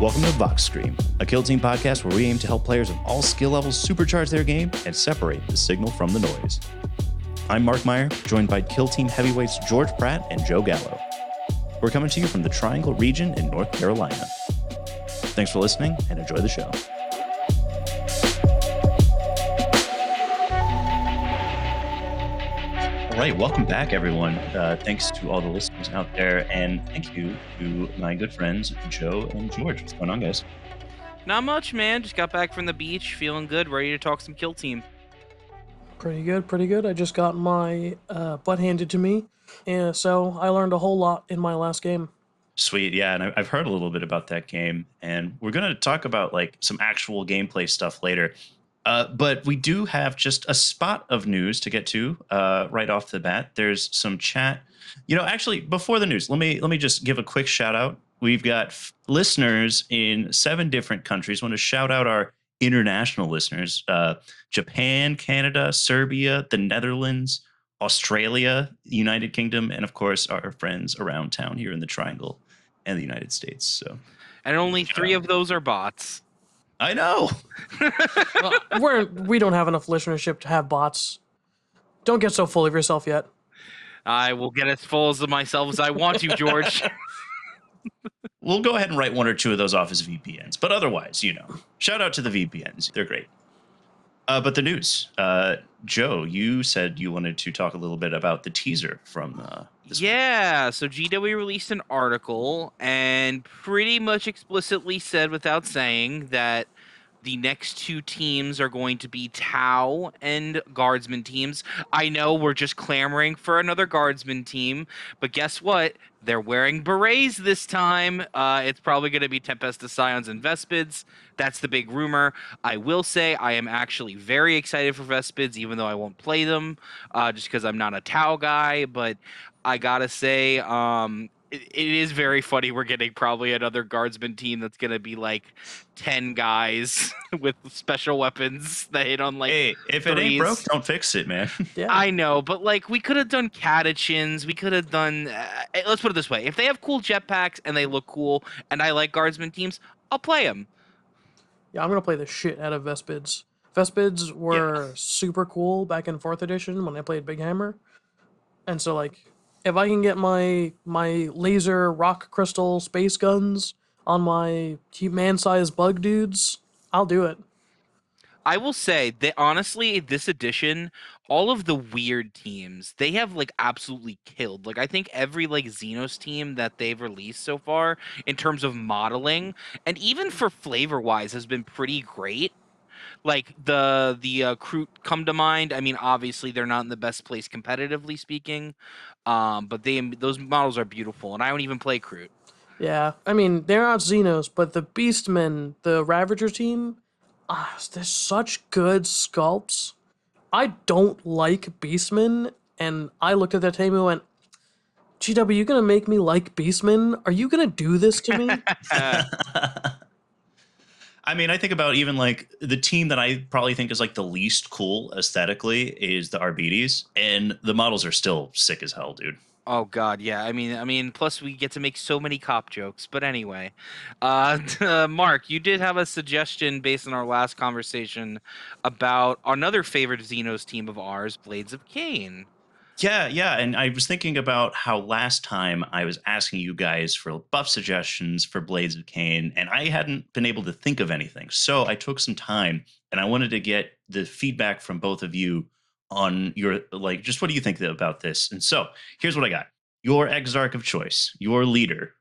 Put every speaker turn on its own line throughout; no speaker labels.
Welcome to Vox Stream, a Kill Team podcast where we aim to help players of all skill levels supercharge their game and separate the signal from the noise. I'm Mark Meyer, joined by Kill Team heavyweights George Pratt and Joe Gallo. We're coming to you from the Triangle region in North Carolina. Thanks for listening and enjoy the show. All right, welcome back, everyone. Thanks to all the listeners out there, and thank you to my good friends Joe and George. What's going on, guys?
Not much, man. Just got back from the beach, feeling good, ready to talk some Kill Team.
Pretty good. I just got my butt handed to me, and so I learned a whole lot in my last game.
Sweet, yeah, and I've heard a little bit about that game, and we're going to talk about like some actual gameplay stuff later. But we do have just a spot of news to get to right off the bat. There's some chat. You know, actually, before the news, let me just give a quick shout out. We've got listeners in 7 different countries. I want to shout out our international listeners: Japan, Canada, Serbia, the Netherlands, Australia, the United Kingdom, and of course our friends around town here in the Triangle and the United States. So,
and only 3 of those are bots.
I know.
We don't have enough listenership to have bots. Don't get so full of yourself yet.
I will get as full of myself as I want to, George.
We'll go ahead and write 1 or 2 of those off as VPNs. But otherwise, you know, shout out to the VPNs. They're great. But the news. Joe, you said you wanted to talk a little bit about the teaser from this week.
Yeah, so GW released an article and pretty much explicitly said without saying that the next 2 teams are going to be Tau and Guardsman teams. I know we're just clamoring for another Guardsman team, but guess what? They're wearing berets this time. It's probably going to be Tempesta Scions and Vespids. That's the big rumor. I will say I am actually very excited for Vespids, even though I won't play them, just because I'm not a Tau guy. But I gotta say, it is very funny. We're getting probably another Guardsman team that's going to be like 10 guys with special weapons that hit on like.
Hey, if it ain't broke, don't fix it, man.
Yeah.
I know, but like we could have done catechins. We could have done. Let's put it this way: if they have cool jetpacks and they look cool, and I like Guardsman teams, I'll play them.
Yeah, I'm gonna play the shit out of Vespids. Vespids were super cool back in 4th edition when I played Big Hammer, and so like, if I can get my laser rock crystal space guns on my man-sized bug dudes, I'll do it.
I will say that honestly, this edition, all of the weird teams, they have like absolutely killed. Like I think every like Xenos team that they've released so far in terms of modeling and even for flavor wise has been pretty great. Like the Kroot come to mind. I mean, obviously they're not in the best place competitively speaking, but those models are beautiful, and I don't even play Kroot.
Yeah, I mean, they're not Xenos, but the Beastmen, the Ravager team, they're such good sculpts. I don't like Beastmen, and I looked at that team and went, GW, you gonna make me like Beastmen? Are you gonna do this to me?
I mean, I think about even like the team that I probably think is like the least cool aesthetically is the Arbites, and the models are still sick as hell, dude.
Oh God, yeah. I mean, plus we get to make so many cop jokes. But anyway, Mark, you did have a suggestion based on our last conversation about another favorite Xenos team of ours, Blades of Khaine.
Yeah, and I was thinking about how last time I was asking you guys for buff suggestions for Blades of Khaine, and I hadn't been able to think of anything. So I took some time, and I wanted to get the feedback from both of you on your, like, just what do you think about this? And so here's what I got. Your Exarch of choice, your leader,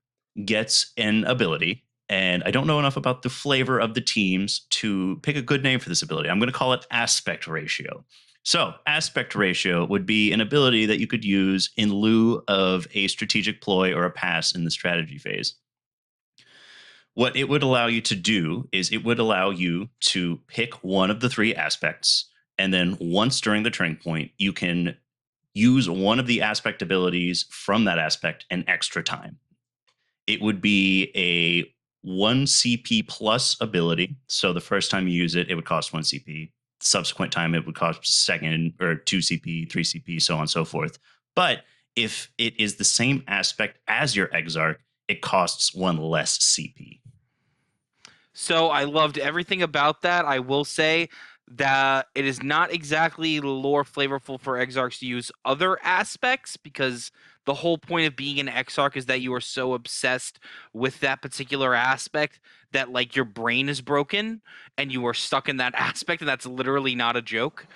gets an ability, and I don't know enough about the flavor of the teams to pick a good name for this ability. I'm going to call it Aspect Ratio. So Aspect Ratio would be an ability that you could use in lieu of a strategic ploy or a pass in the strategy phase. What it would allow you to do is it would allow you to pick one of the 3 aspects, and then once during the turning point, you can use one of the aspect abilities from that aspect an extra time. It would be a 1 CP plus ability. So the first time you use it, it would cost 1 CP. Subsequent time, it would cost 2 or 2 CP, 3 CP, so on and so forth. But if it is the same aspect as your Exarch, it costs 1 less CP.
So I loved everything about that. I will say that it is not exactly lore flavorful for Exarchs to use other aspects, because the whole point of being an Exarch is that you are so obsessed with that particular aspect that like your brain is broken and you are stuck in that aspect, and that's literally not a joke.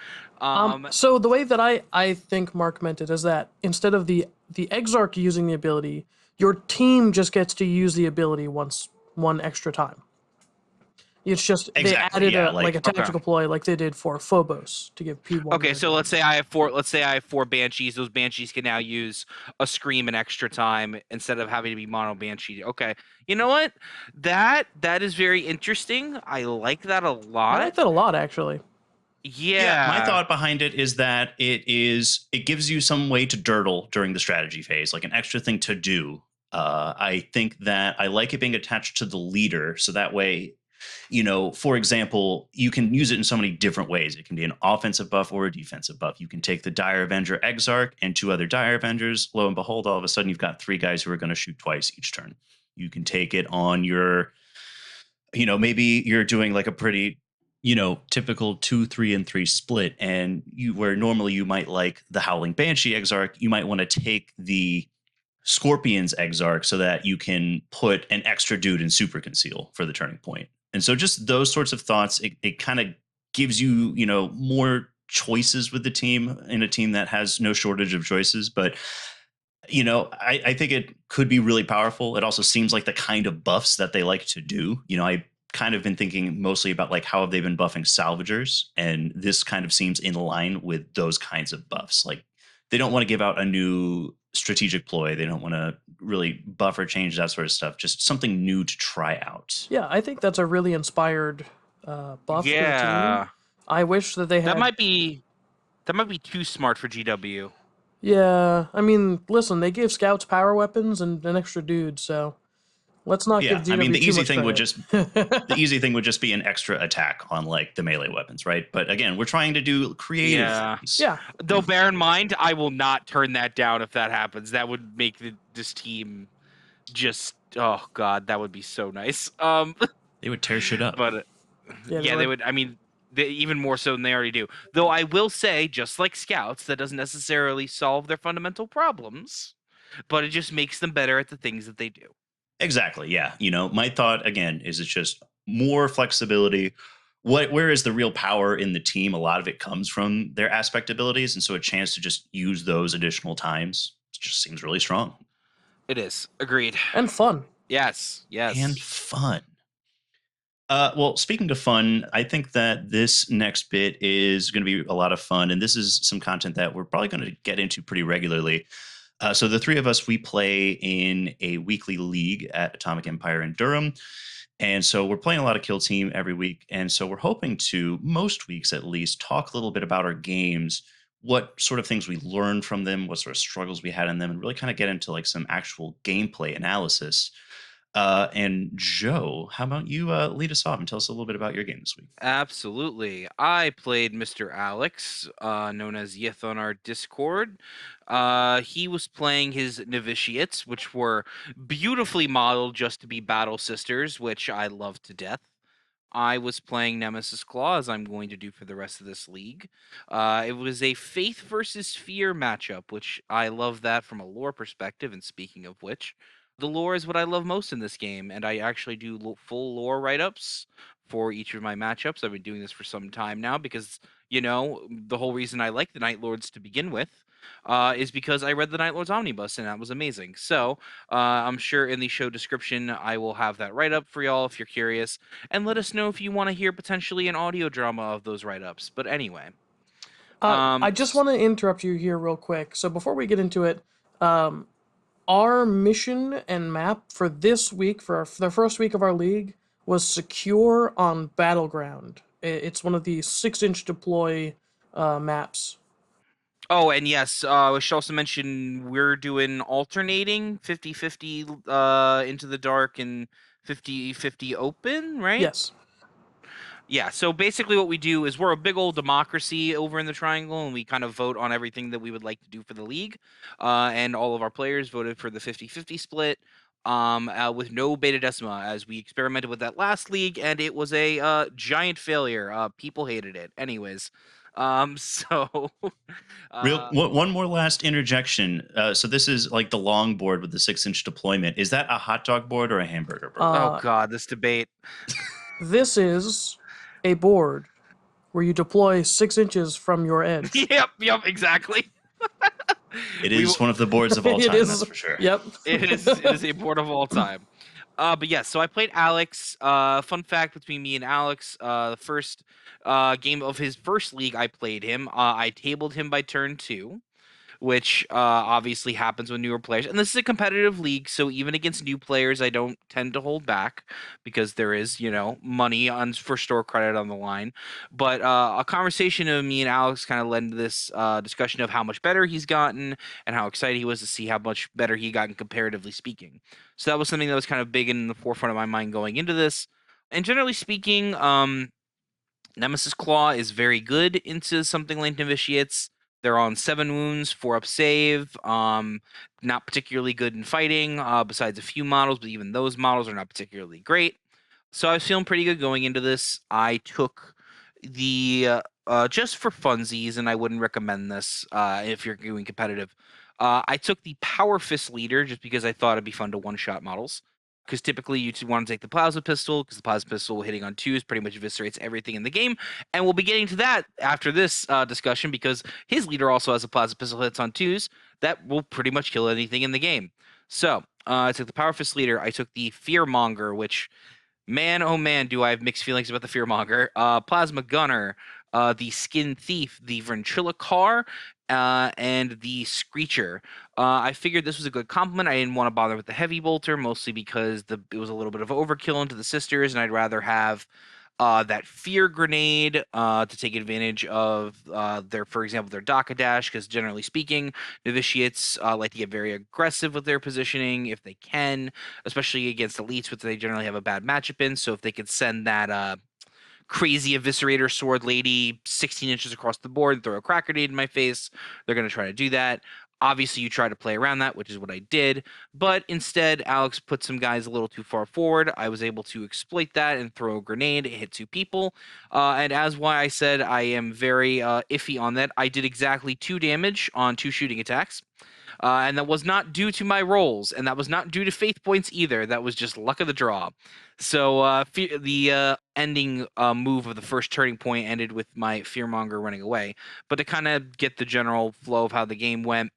So the way that I think Mark meant it is that instead of the Exarch using the ability, your team just gets to use the ability one extra time. It's just they
Exactly.
added
Yeah.
a like a
Like,
Okay.
tactical ploy like they did for Phobos to give P1
Okay,
more
so
time.
let's say I have four. Let's say I have four banshees. Those banshees can now use a scream an extra time instead of having to be mono banshee. Okay, you know what? That is very interesting. I like that a
I like
lot.
that a lot actually.
yeah, my
Yeah,
thought behind it is that it gives you some way to durdle during the strategy phase, like an extra thing to do. I think that I like it being attached to the leader, so that way, for example, you can use it in so many different ways. It can be an offensive buff or a defensive buff. You can take the Dire Avenger Exarch and two other Dire Avengers. Lo and behold, all of a sudden you've got three guys who are going to shoot twice each turn. You can take it on your, maybe you're doing like a pretty, typical 2, 3, and 3 split, and where normally you might like the Howling Banshee Exarch, you might want to take the Scorpions Exarch so that you can put an extra dude in Super Conceal for the turning point. And so just those sorts of thoughts, it kind of gives you, more choices with the team in a team that has no shortage of choices. But, I think it could be really powerful. It also seems like the kind of buffs that they like to do. I kind of been thinking mostly about like how have they been buffing salvagers, and this kind of seems in line with those kinds of buffs. Like they don't want to give out a new strategic ploy. They don't want to really buff or change that sort of stuff. Just something new to try out.
Yeah, I think that's a really inspired buff for the team.
yeah.
I wish that they
That
had.
might be too smart for GW.
Yeah, I mean, listen, they gave scouts power weapons and an extra dude, so let's not give
Yeah, I mean
GW too much credit.
the easy thing would just be an extra attack on like the melee weapons, right? But again, we're trying to do creative
Yeah.
things.
Yeah,
Though bear in mind, I will not turn that down if that happens. That would make this team just oh god, that would be so nice.
They would tear shit up.
But
yeah, they
yeah, they
would.
would. I mean, even more so than they already do. Though I will say, just like scouts, that doesn't necessarily solve their fundamental problems, but it just makes them better at the things that they do.
Exactly. Yeah. My thought again is it's just more flexibility. Where is the real power in the team? A lot of it comes from their aspect abilities, and so a chance to just use those additional times just seems really strong
It is agreed.
And fun.
Yes,
and
yes.
fun. Well, speaking of fun, I think that this next bit is going to be a lot of fun, and this is some content that we're probably going to get into pretty regularly. So the three of us, we play in a weekly league at Atomic Empire in Durham. And so we're playing a lot of Kill Team every week. And so we're hoping to, most weeks at least, talk a little bit about our games, what sort of things we learned from them, what sort of struggles we had in them, and really kind of get into like some actual gameplay analysis. And Joe, how about you lead us off and tell us a little bit about your game this week?
Absolutely. I played Mr. Alex, known as Yith on our Discord. He was playing his Novitiates, which were beautifully modeled just to be battle sisters, which I love to death. I was playing Nemesis Claw, as I'm going to do for the rest of this league. It was a faith versus fear matchup, which I love that from a lore perspective. And speaking of which, the lore is what I love most in this game, and I actually do full lore write ups for each of my matchups. I've been doing this for some time now because, the whole reason I like the Nightlords to begin with is because I read the Nightlords Omnibus, and that was amazing. So I'm sure in the show description, I will have that write up for y'all if you're curious, and let us know if you want to hear potentially an audio drama of those write ups. But anyway,
I just want to interrupt you here real quick. So before we get into it, our mission and map for this week, for the first week of our league, was secure on Battleground. It's one of the 6-inch deploy maps.
oh, and yes, we should also mention we're doing alternating 50-50 into the dark and 50-50 open, right?
Yes.
Yeah, so basically what we do is we're a big old democracy over in the Triangle, and we kind of vote on everything that we would like to do for the league. And all of our players voted for the 50-50 split. with no beta decima, as we experimented with that last league, and it was a giant failure. People hated it. Anyways, so
One more last interjection. So this is like the long board with the 6-inch deployment. Is that a hot dog board or a hamburger board?
oh god, this debate.
This is a board where you deploy 6 inches from your edge.
Yep, exactly.
It is one of the boards of all
It
time,
is.
that's for sure.
Yep.
It is a board of all time. But yes, so I played Alex. Fun fact between me and Alex, the first game of his first league, I played him. I tabled him by turn 2, which obviously happens with newer players. And this is a competitive league, so even against new players, I don't tend to hold back because there is, money for store credit on the line. But a conversation of me and Alex kind of led into this discussion of how much better he's gotten and how excited he was to see how much better he gotten comparatively speaking. So that was something that was kind of big in the forefront of my mind going into this. And generally speaking, Nemesis Claw is very good into something like Novitiates. They're on 7 wounds, 4 up save. Not particularly good in fighting, besides a few models, but even those models are not particularly great. So I was feeling pretty good going into this. I took the just for funsies, and I wouldn't recommend this if you're doing competitive. I took the Power Fist leader just because I thought it'd be fun to one-shot models. Because typically you want to take the plasma pistol, because the plasma pistol hitting on 2s pretty much eviscerates everything in the game. And we'll be getting to that after this discussion, because his leader also has a plasma pistol hits on 2s that will pretty much kill anything in the game. So I took the Power Fist leader. I took the Fearmonger, which, man, oh man, do I have mixed feelings about the Fearmonger. Plasma Gunner, the Skin Thief, the Ventriloquar, and the Screecher. I figured this was a good compliment. I didn't want to bother with the Heavy Bolter, mostly because it was a little bit of overkill into the sisters, and I'd rather have that Fear Grenade to take advantage of for example, their Daka Dash, because generally speaking, Novitiates like to get very aggressive with their positioning if they can, especially against elites, which they generally have a bad matchup in. So if they could send that crazy eviscerator sword lady 16 inches across the board and throw a crack grenade in my face, they're going to try to do that. Obviously, you try to play around that, which is what I did. But instead, Alex put some guys a little too far forward. I was able to exploit that and throw a grenade. It hit 2 people. And as why I said I am very iffy on that, I did exactly 2 damage on 2 shooting attacks. And that was not due to my rolls, and that was not due to faith points either. That was just luck of the draw. So the ending move of the first turning point ended with my Fearmonger running away. But to kind of get the general flow of how the game went,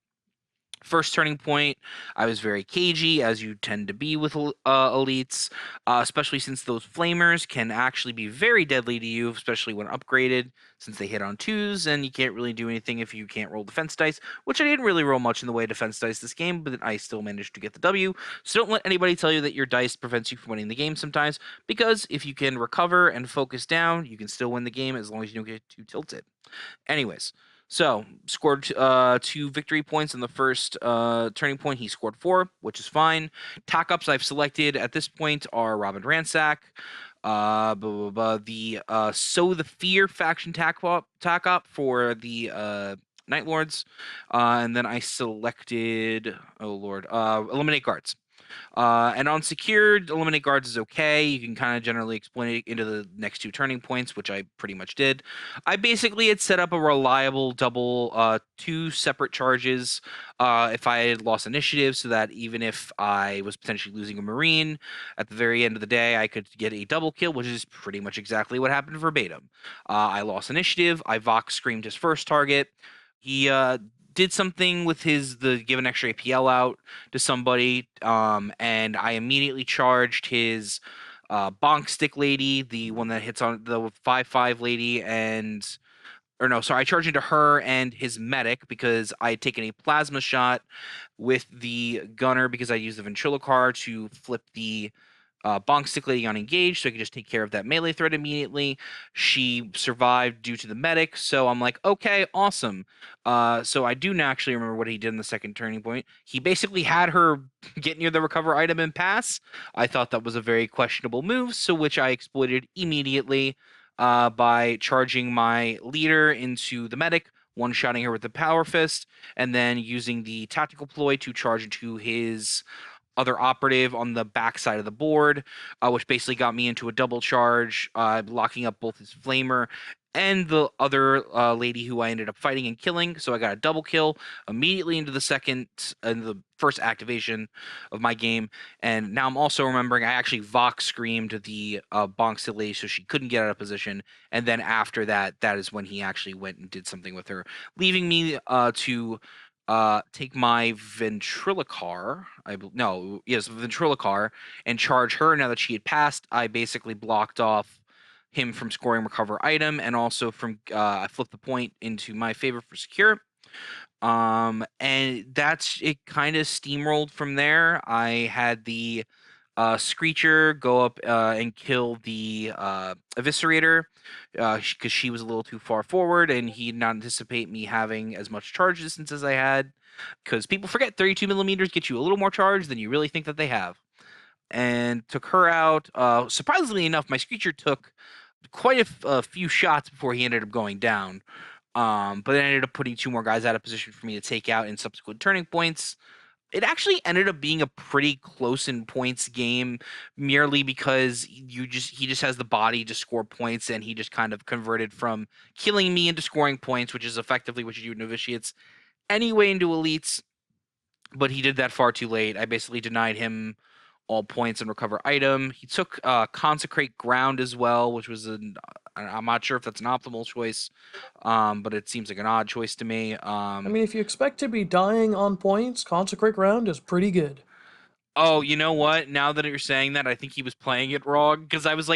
first turning point, I was very cagey, as you tend to be with elites, especially since those flamers can actually be very deadly to you, especially when upgraded, since they hit on 2s, and you can't really do anything if you can't roll defense dice, which I didn't really roll much in the way of defense dice this game, but I still managed to get the W. So don't let anybody tell you that your dice prevents you from winning the game sometimes, because if you can recover and focus down, you can still win the game as long as you don't get too tilted. Anyways, so scored 2 victory points in the first turning point. He scored 4, which is fine. Tack ups I've selected at this point are Robin Ransack, the Sow the Fear faction tack up for the Nightlords, and then I selected Eliminate Guards. And on secured, eliminate guards is okay. You can kind of generally explain it into the next 2 turning points, which I pretty much did. I basically had set up a reliable double 2 separate charges if I had lost initiative, so that even if I was potentially losing a Marine, at the very end of the day, I could get a double kill, which is pretty much exactly what happened verbatim. I lost initiative. I Vox screamed his first target. He did something with the give an extra APL out to somebody, and I immediately charged his bonk stick lady, the one that hits on the 5/5 lady, I charged into her and his medic because I had taken a plasma shot with the gunner because I used the ventriloquar to flip the bonk stick lady on engaged, so I could just take care of that melee threat immediately. She survived due to the medic, so I'm like, okay, awesome. So I do actually remember what he did in the second turning point. He basically had her get near the recover item and pass. I thought that was a very questionable move, so which I exploited immediately by charging my leader into the medic, one-shotting her with the power fist, and then using the tactical ploy to charge into his other operative on the back side of the board, which basically got me into a double charge, locking up both his flamer and the other lady who I ended up fighting and killing. So I got a double kill immediately into the first activation of my game. And now I'm also remembering I actually Vox screamed the Bonk Silly so she couldn't get out of position. And then after that, that is when he actually went and did something with her, leaving me to take my Ventriloquar. Ventriloquar, and charge her. Now that she had passed, I basically blocked off him from scoring recover item, and also from I flipped the point into my favor for secure. And that's it. Kind of steamrolled from there. I had the Screecher go up and kill the Eviscerator because she was a little too far forward, and he did not anticipate me having as much charge distance as I had. Because people forget 32 millimeters get you a little more charge than you really think that they have. And took her out. Surprisingly enough, my Screecher took quite a few shots before he ended up going down. But then I ended up putting 2 more guys out of position for me to take out in subsequent turning points. It actually ended up being a pretty close in points game, merely because he just has the body to score points, and he just kind of converted from killing me into scoring points, which is effectively what you do in Novitiates anyway into elites. But he did that far too late. I basically denied him all points and recover item. He took consecrate ground as well, which was I'm not sure if that's an optimal choice, but it seems like an odd choice to me.
I mean, if you expect to be dying on points, Consecrate Ground is pretty good.
Oh, you know what? Now that you're saying that, I think he was playing it wrong, because I was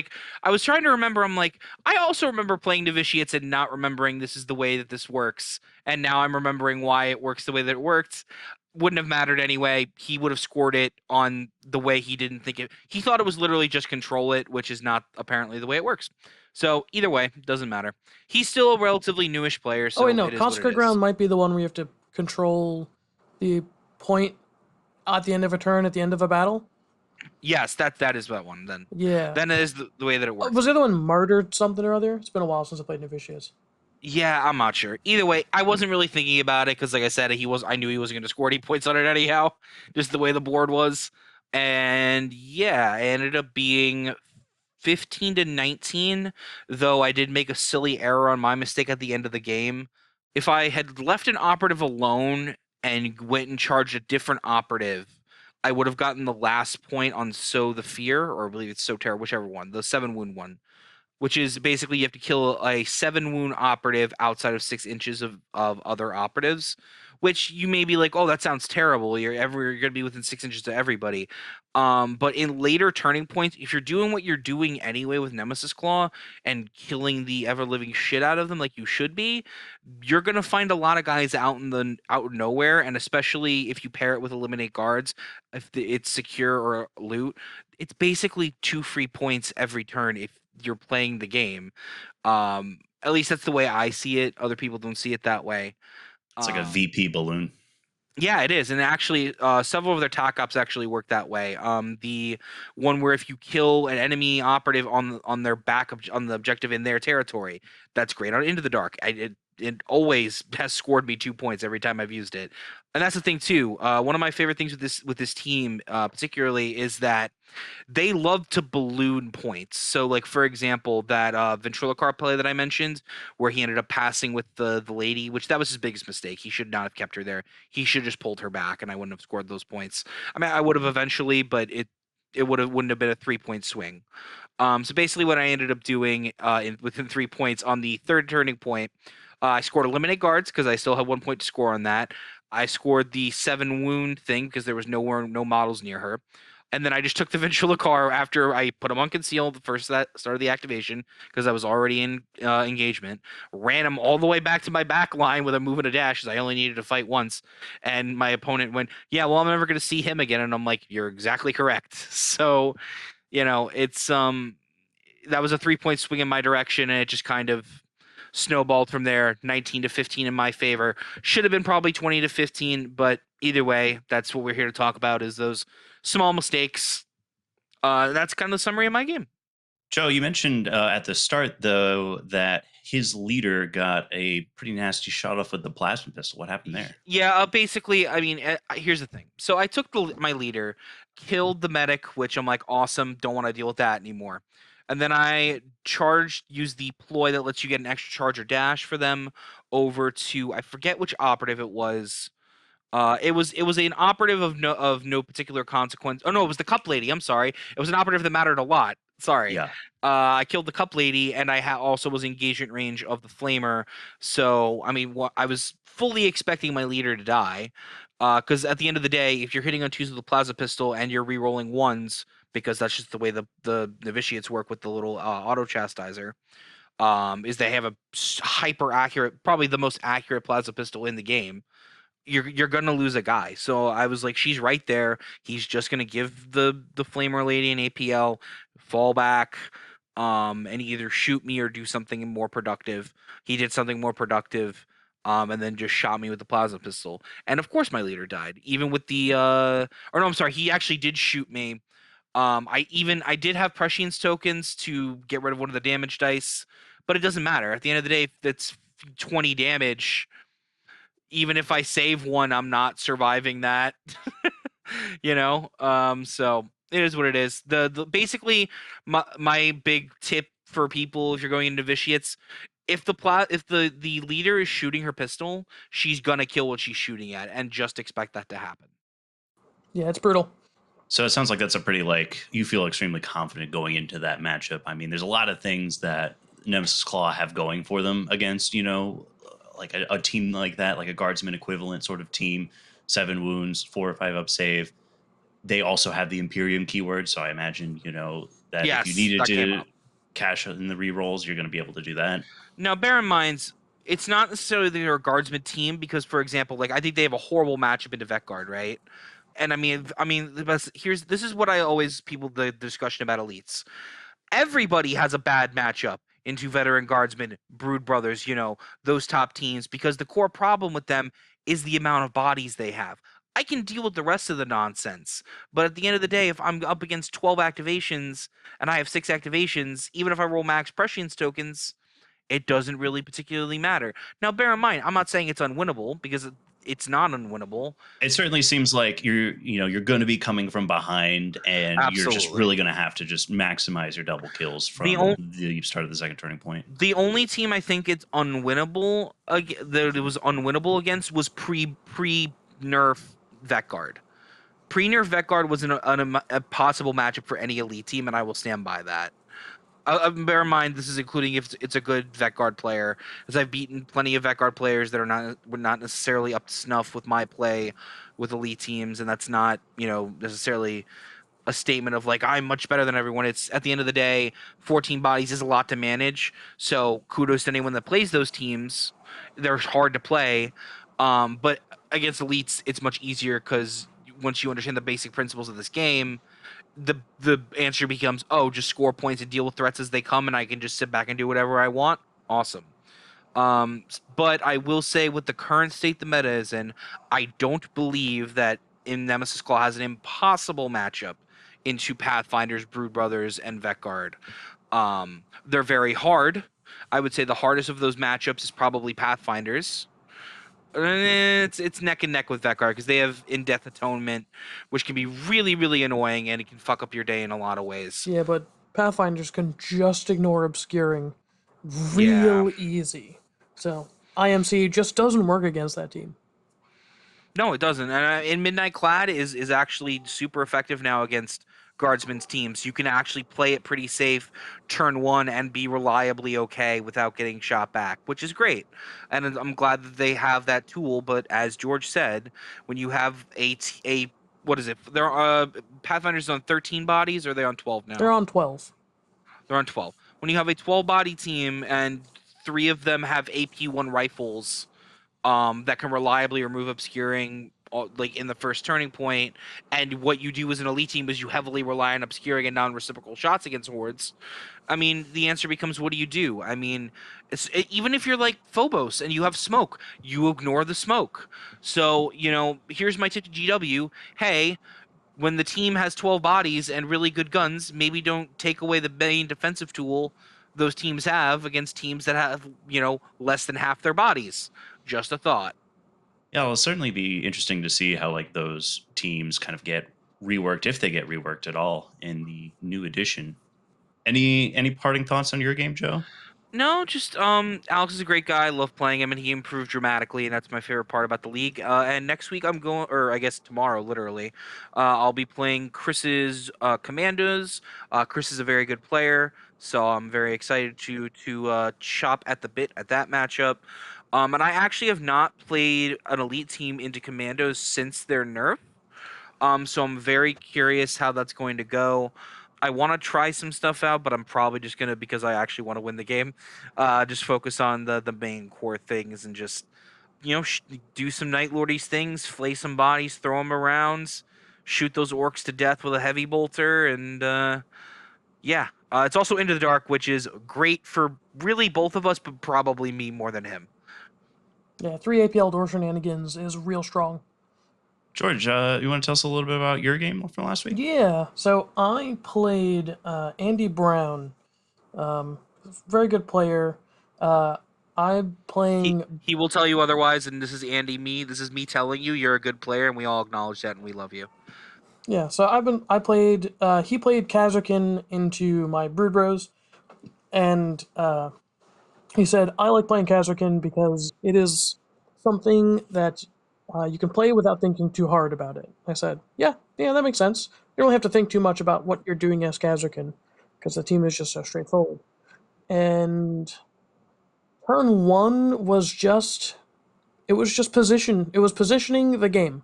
trying to remember. I'm like, I also remember playing Novitiates and not remembering this is the way that this works, and now I'm remembering why it works the way that it worked. Wouldn't have mattered anyway. He would have scored it on the way he didn't think it. He thought it was literally just control it, which is not apparently the way it works. So either way, doesn't matter. He's still a relatively newish player,
Oh wait,
so
no,
it is what it
Consecrate
is.
Ground might be the one where you have to control the point at the end of a turn at the end of a battle.
Yes, that is that one.
Yeah.
Then it is the way that it works.
Was the other one murdered something or other? It's been a while since I played Novitiates.
Yeah, I'm not sure. Either way, I wasn't really thinking about it because, like I said, I knew he wasn't going to score any points on it anyhow, just the way the board was. And yeah, it ended up being 15-19, though I did make a silly error on my mistake at the end of the game. If I had left an operative alone and went and charged a different operative, I would have gotten the last point on Sow the Fear, or I believe it's Sow Terror, whichever one, the 7-wound one, which is basically you have to kill a 7-wound operative outside of 6 inches of other operatives, which you may be like, oh, that sounds terrible. You're going to be within 6 inches to everybody. But in later turning points, if you're doing what you're doing anyway with Nemesis Claw and killing the ever living shit out of them like you should be, you're gonna find a lot of guys out of nowhere, and especially if you pair it with eliminate guards, if it's secure or loot, it's basically 2 free points every turn if you're playing the game. At least that's the way I see it. Other people don't see it that way.
It's like a
Um,
VP balloon.
yeah, it is, and actually, several of their tac ops actually work that way. The one where if you kill an enemy operative on their on the objective in their territory, that's great. On Into the Dark, it always has scored me 2 points every time I've used it, and that's the thing too. One of my favorite things with this team, particularly, is that they love to balloon points. So, like for example, that Ventriloquar play that I mentioned, where he ended up passing with the lady, which that was his biggest mistake. He should not have kept her there. He should have just pulled her back, and I wouldn't have scored those points. I mean, I would have eventually, but it wouldn't have been a 3-point swing. So basically, what I ended up doing within 3 points on the third turning point, I scored eliminate guards because I still had 1 point to score on that. I scored the 7-wound thing because there was no models near her. And then I just took the Ventriloquar after I put him on conceal the first that started the activation because I was already in engagement. Ran him all the way back to my back line with a move and a dash because I only needed to fight once. And my opponent went, "Yeah, well, I'm never going to see him again." And I'm like, "You're exactly correct." So, it's that was a 3-point swing in my direction, and it just kind of snowballed from there. 19-15 in my favor. Should have been probably 20-15, but either way, that's what we're here to talk about, is those small mistakes. That's kind of the summary of my game.
Joe, you mentioned at the start, though, that his leader got a pretty nasty shot off with the plasma pistol. What happened there?
Yeah, basically, I mean, here's the thing. So I took my leader, killed the medic, which I'm like, awesome, don't want to deal with that anymore. And then I used the ploy that lets you get an extra charge or dash for them over to, I forget which operative it was. It was an operative of no particular consequence. Oh no, it was the cup lady. I'm sorry. It was an operative that mattered a lot. Sorry.
Yeah.
I killed the cup lady, and I also was engagement range of the flamer. So I mean, I was fully expecting my leader to die. Because at the end of the day, if you're hitting on twos with a plasma pistol and you're re-rolling ones, because that's just the way the novitiates work with the little auto chastiser, is they have a hyper accurate, probably the most accurate plasma pistol in the game. You're gonna lose a guy. So I was like, she's right there. He's just gonna give the flamer lady an APL, fall back, and either shoot me or do something more productive. He did something more productive, and then just shot me with the plasma pistol. And of course, my leader died. Even with the or no, I'm sorry, he actually did shoot me. I did have prescience tokens to get rid of one of the damage dice, but it doesn't matter. At the end of the day, if it's 20 damage, even if I save one, I'm not surviving that. So it is what it is. The basically my big tip for people if you're going into Vitiates, if the leader is shooting her pistol, she's gonna kill what she's shooting at, and just expect that to happen.
Yeah, it's brutal.
So it sounds like that's a pretty, like, you feel extremely confident going into that matchup. I mean, there's a lot of things that Nemesis Claw have going for them against, like a team like that, like a guardsman equivalent sort of team. 7 wounds, 4 or 5 up save. They also have the Imperium keyword, so I imagine, that if you
Yes,
needed
that came
to
up.
cash in the rerolls, you're going to be able to do that.
Now, bear in mind, it's not necessarily that they're a guardsman team because, for example, like I think they have a horrible matchup into Vet Guard, right? And this is what I always the discussion about elites. Everybody has a bad matchup into veteran guardsmen, brood brothers, those top teams, because the core problem with them is the amount of bodies they have. I can deal with the rest of the nonsense, but at the end of the day, if I'm up against 12 activations and I have 6 activations, even if I roll max prescience tokens, it doesn't really particularly matter. Now, bear in mind, I'm not saying it's unwinnable because it's not unwinnable.
It certainly seems like you're going to be coming from behind, and you're just
Absolutely.
really going to have to just maximize your double kills
The
from the start of the second turning point.
The only team I think it's unwinnable that it was unwinnable against was pre nerf Vetguard. Pre nerf Vetguard was a possible matchup for any elite team, and I will stand by that. Bear in mind, this is including if it's a good Vetguard player, as I've beaten plenty of Vetguard players that were not necessarily up to snuff with my play with elite teams, and that's not necessarily a statement of like I'm much better than everyone. It's at the end of the day, 14 bodies is a lot to manage. So kudos to anyone that plays those teams. They're hard to play, but against elites, it's much easier because once you understand the basic principles of this game, the answer becomes, oh, just score points and deal with threats as they come, and I can just sit back and do whatever I want. Awesome. But I will say, with the current state the meta is in, I don't believe that in Nemesis Claw has an impossible matchup into Pathfinders, Brood Brothers, and Vetguard. They're very hard. I would say the hardest of those matchups is probably Pathfinders. It's neck and neck with Vetguard because they have in-death atonement, which can be really, really annoying, and it can fuck up your day in a lot of ways.
Yeah, but Pathfinders can just ignore obscuring
Yeah.
real easy. So IMC just doesn't work against that team.
No, it doesn't. And in Midnight Clad is actually super effective now against Guardsman's teams. You can actually play it pretty safe turn 1 and be reliably okay without getting shot back, which is great. And I'm glad that they have that tool. But as George said, when you have a what is it? There are Pathfinder's on 13 bodies, or are they on 12 now?
They're on 12.
They're on 12. When you have a 12 body team and 3 of them have AP1 rifles, that can reliably remove obscuring like in the first turning point, and what you do as an elite team is you heavily rely on obscuring and non-reciprocal shots against hordes. I mean, the answer becomes, what do you do? I mean, even if you're like Phobos and you have smoke, you ignore the smoke. So here's my tip to GW: hey, when the team has 12 bodies and really good guns, maybe don't take away the main defensive tool those teams have against teams that have, less than half their bodies. Just a thought.
Yeah, it'll certainly be interesting to see how like those teams kind of get reworked, if they get reworked at all in the new edition. Any parting thoughts on your game, Joe?
No, just Alex is a great guy. I love playing him, and he improved dramatically, and that's my favorite part about the league. And next week I'm going, or I guess tomorrow, literally, I'll be playing Chris's Commandos. Chris is a very good player, so I'm very excited to chop at the bit at that matchup. And I actually have not played an elite team into Commandos since their nerf. So I'm very curious how that's going to go. I want to try some stuff out, but I'm probably just gonna, because I actually want to win the game, just focus on the main core things and just do some Nightlordies things, flay some bodies, throw them around, shoot those orcs to death with a heavy bolter, and yeah. It's also Into the Dark, which is great for really both of us, but probably me more than him.
Yeah, 3 APL door shenanigans is real strong.
George, you want to tell us a little bit about your game from last week?
Yeah, so I played Andy Brown. Very good player. I'm playing.
He will tell you otherwise, and this is Andy. This is me telling you you're a good player, and we all acknowledge that, and we love you.
Yeah, so I played. He played Kasrkin into my Brood Bros, and he said I like playing Kasrkin because it is something that you can play without thinking too hard about it. I said, yeah, that makes sense. You don't have to think too much about what you're doing as Kasrkin, because the team is just so straightforward. And turn one was just position. It was positioning the game.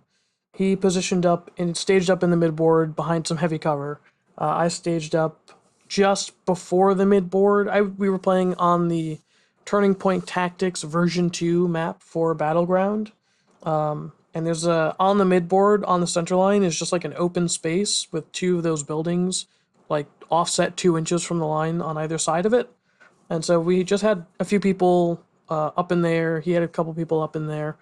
He positioned up and staged up in the midboard behind some heavy cover. I staged up just before the midboard. We were playing on the Turning Point Tactics version 2 map for Battleground. And there's on the midboard on the center line is just like an open space with two of those buildings, like offset 2 inches from the line on either side of it. And so we just had a few people up in there. He had a couple people up in there.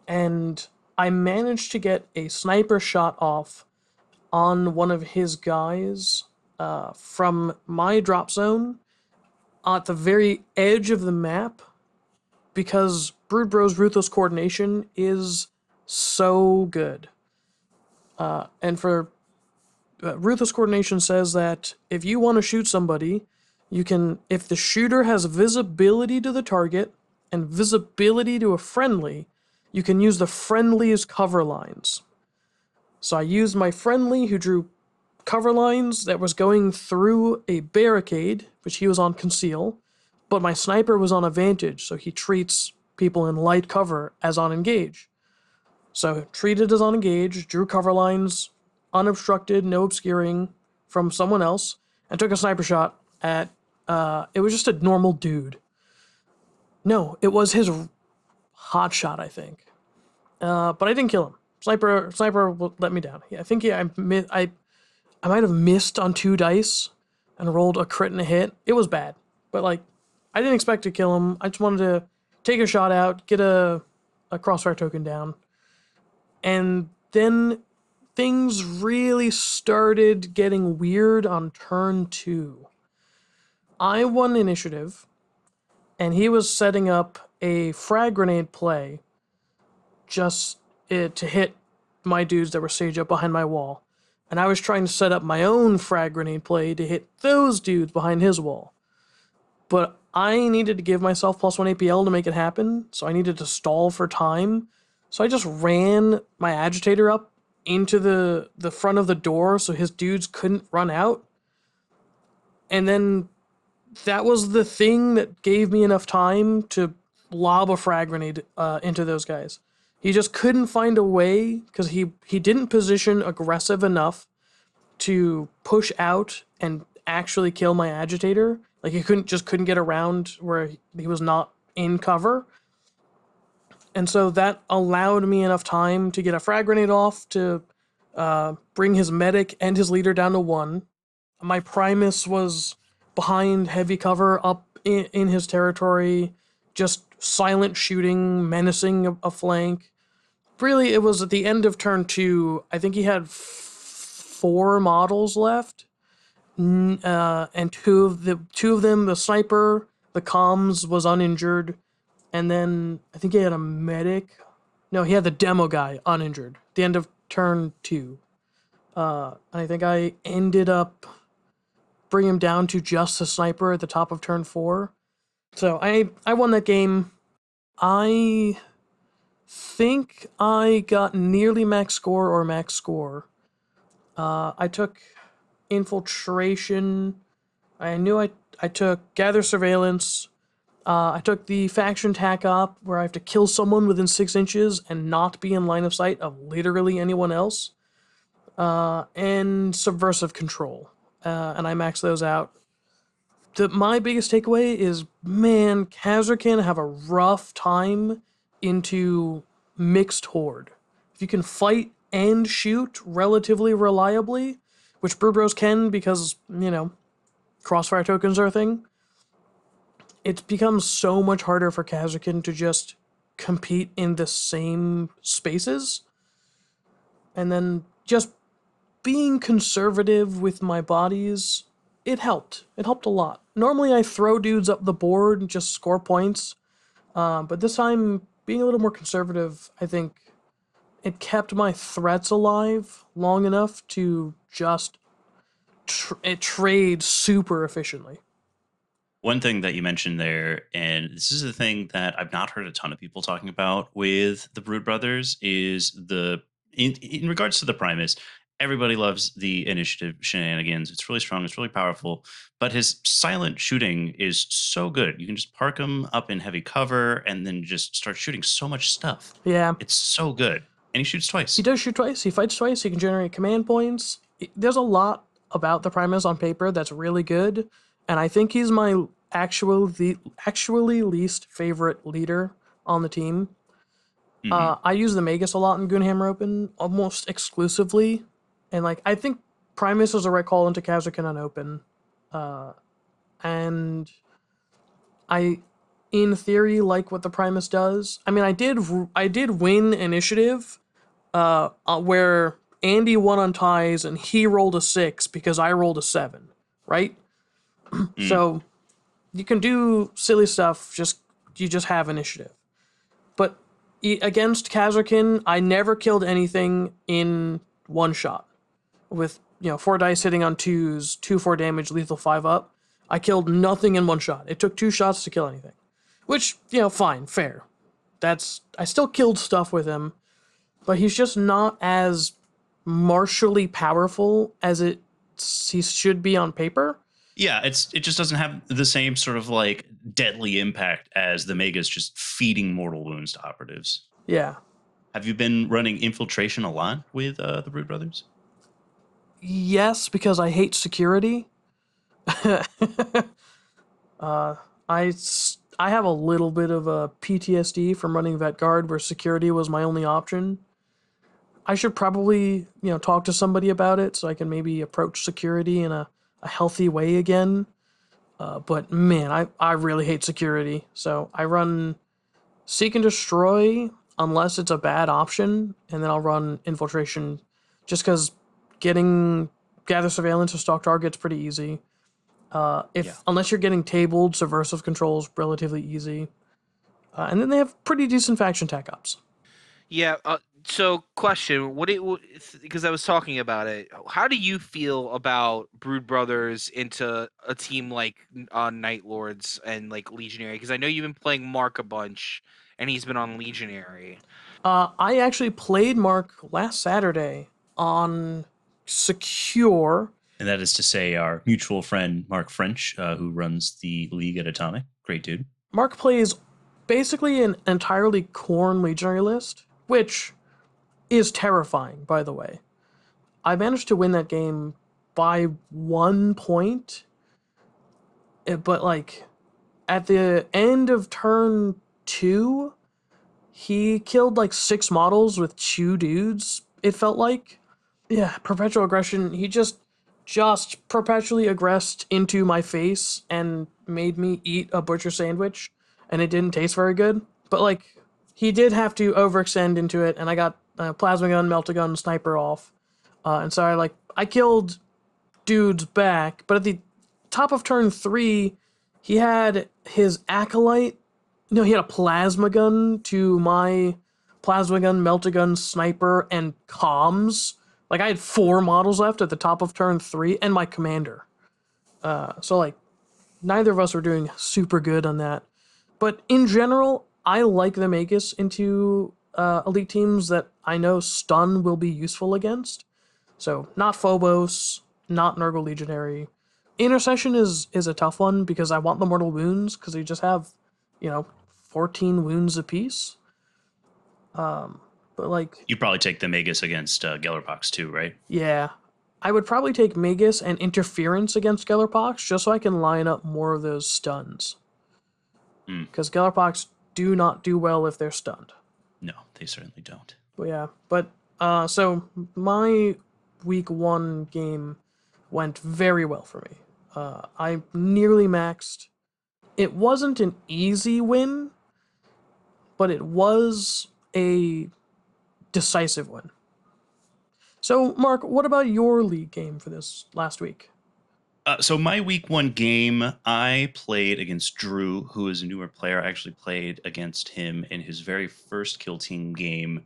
And I managed to get a sniper shot off on one of his guys from my drop zone at the very edge of the map, because Brood Bros Ruthless Coordination is so good. And for Ruthless Coordination says that if you want to shoot somebody, you can, if the shooter has visibility to the target and visibility to a friendly, you can use the friendly's cover lines. So I used my friendly who drew cover lines that was going through a barricade, which he was on conceal, but my sniper was on advantage, so he treats people in light cover as on engage. So treated as on engage, drew cover lines, unobstructed, no obscuring from someone else, and took a sniper shot at, it was just a normal dude. No, it was his hot shot, I think. But I didn't kill him. Sniper let me down. I think I might have missed on 2 dice and rolled a crit and a hit. It was bad, but like I didn't expect to kill him. I just wanted to take a shot out, get a crossfire token down, and then things really started getting weird on turn 2. I won initiative, and he was setting up a frag grenade play just to hit my dudes that were staged up behind my wall. And I was trying to set up my own frag grenade play to hit those dudes behind his wall. But I needed to give myself +1 APL to make it happen, so I needed to stall for time. So I just ran my agitator up into the front of the door so his dudes couldn't run out. And then that was the thing that gave me enough time to lob a frag grenade into those guys. He just couldn't find a way, because he didn't position aggressive enough to push out and actually kill my agitator. Like he couldn't get around where he was not in cover. And so that allowed me enough time to get a frag grenade off to bring his medic and his leader down to 1. My Primus was behind heavy cover up in his territory, just silent shooting, menacing a flank. Really, it was at the end of turn 2. I think he had 4 models left, and two of them, the sniper, the comms was uninjured, and then I think he had a medic. No, he had the demo guy uninjured. At the end of turn 2, I think I ended up bringing him down to just the sniper at the top of turn 4. So I won that game. I think I got nearly max score or max score. I took infiltration. I knew I took gather surveillance. I took the faction tack op where I have to kill someone within 6 inches and not be in line of sight of literally anyone else. And subversive control. And I maxed those out. My biggest takeaway is, man, Kasrkin have a rough time into mixed horde. If you can fight and shoot relatively reliably, which Brood Bros can because, crossfire tokens are a thing, it becomes so much harder for Kasrkin to just compete in the same spaces. And then just being conservative with my bodies, it helped. It helped a lot. Normally I throw dudes up the board and just score points. But this time, being a little more conservative, I think it kept my threats alive long enough to just trade super efficiently.
One thing that you mentioned there, and this is a thing that I've not heard a ton of people talking about with the Brood Brothers, is in regards to the Primus, everybody loves the initiative shenanigans. It's really strong, it's really powerful, but his silent shooting is so good. You can just park him up in heavy cover and then just start shooting so much stuff.
Yeah.
It's so good. And he shoots twice.
He does shoot twice. He fights twice. He can generate command points. There's a lot about the Primus on paper that's really good, and I think he's my actually least favorite leader on the team. I use the Magus a lot in Gunhammer Open, almost exclusively, and I think Primus is the right call into Kasrkin on Open, and I, in theory, like what the Primus does. I mean, I did win initiative, where Andy won on ties and he rolled a 6 because I rolled a 7, right? So you can do silly stuff, you just have initiative. But against Kasrkin, I never killed anything in one shot. With 4 dice hitting on 2s, 2/4 damage, lethal 5 up. I killed nothing in one shot. It took 2 shots to kill anything. Which, fine, fair. I still killed stuff with him, but he's just not as martially powerful as he should be on paper.
Yeah, it just doesn't have the same sort of deadly impact as the Magus just feeding mortal wounds to operatives.
Yeah.
Have you been running infiltration a lot with the Brood Brothers?
Yes, because I hate security. I have a little bit of a PTSD from running Vet Guard where security was my only option. I should probably, talk to somebody about it so I can maybe approach security in a healthy way again. But man, I really hate security. So I run Seek and Destroy unless it's a bad option, and then I'll run Infiltration just because getting Gather Surveillance or Stalk Target's pretty easy. Unless you're getting tabled, Subversive Control's relatively easy. And then they have pretty decent faction tac ops.
Yeah. So, question: because I was talking about it, how do you feel about Brood Brothers into a team like Nightlords and Legionary? Because I know you've been playing Mark a bunch, and he's been on Legionary.
I actually played Mark last Saturday on Secure.
And that is to say, our mutual friend Mark French, who runs the league at Atomic, great dude.
Mark plays basically an entirely Khorne Legionary list, which is terrifying, by the way. I managed to win that game by 1 point, but at the end of turn 2, he killed 6 models with 2 dudes, it felt like. Yeah, perpetual aggression. He just perpetually aggressed into my face and made me eat a butcher sandwich, and it didn't taste very good. But he did have to overextend into it, and I got Plasma Gun, Melt-A-Gun, Sniper off. And so I killed dudes back, but at the top of turn 3, he had his acolyte. No, he had a plasma gun to my plasma gun, melta-gun, sniper, and comms. Like, I had 4 models left at the top of turn 3, and my commander. So, like, neither of us were doing super good on that. But in general, I like the Magus into elite teams that I know stun will be useful against. So, not Phobos, not Nurgle Legionary. Intercession is a tough one because I want the mortal wounds because they just have, 14 wounds apiece. But like,
You'd probably take the Magus against Gellerpox too, right?
yeah, I would probably take Magus and Interference against Gellerpox just so I can line up more of those stuns.
Mm.
Because Gellerpox do not do well if they're stunned.
No, they certainly don't.
But yeah, so my week 1 game went very well for me. I nearly maxed. It wasn't an easy win, but it was a decisive win. So, Mark, what about your league game for this last week?
So my week 1 game, I played against Drew, who is a newer player. I actually played against him in his very first Kill Team game